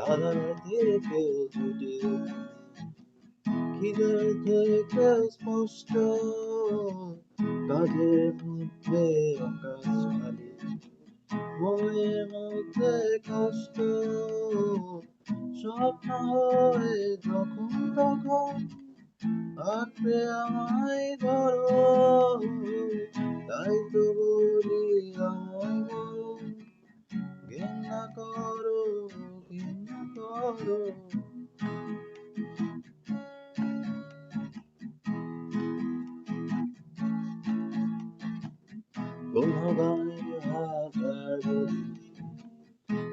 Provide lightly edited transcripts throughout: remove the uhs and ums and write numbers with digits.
আধার থেকেও ছুটে খিদের থেকেও স্পষ্ট কাজের মধ্যে আকাশ খালি মনের মধ্যে কষ্ট স্বপ্ন হয়ে যখন তখন আঁকড়ে আমায় ধরো তাই তো বলি আমায় বলো ঘেন্না করো ঘেন্না করো কোনো গানের হাজার বলি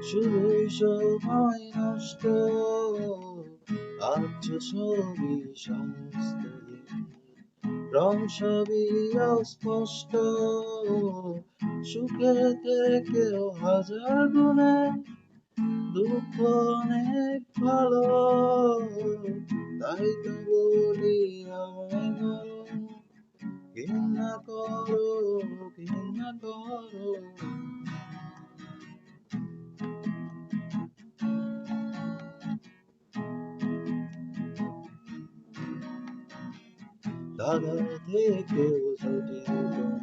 শুধুই সময় নষ্ট আজ ছবি সমস্ত দিন রং সবই অস্পষ্ট সুখের থেকেও হাজার গুণে দুঃখ অনেক ভালো তাই তো বলি আমায় বলো ঘৃণা করো ঘৃণা করো দাদার থেকেও ছোটে তুমি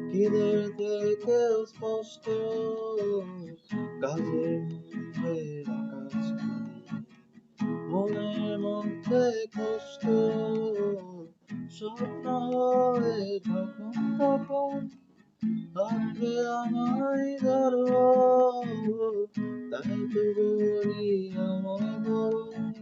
খিদের থেকেও স্পষ্ট কাজের মধ্যে আকাশ খালি মনের মধ্যে কষ্ট স্বপ্ন হয়ে যখন তখন আঁকড়ে আমায় ধরো তাই তো বলি আমায় বলো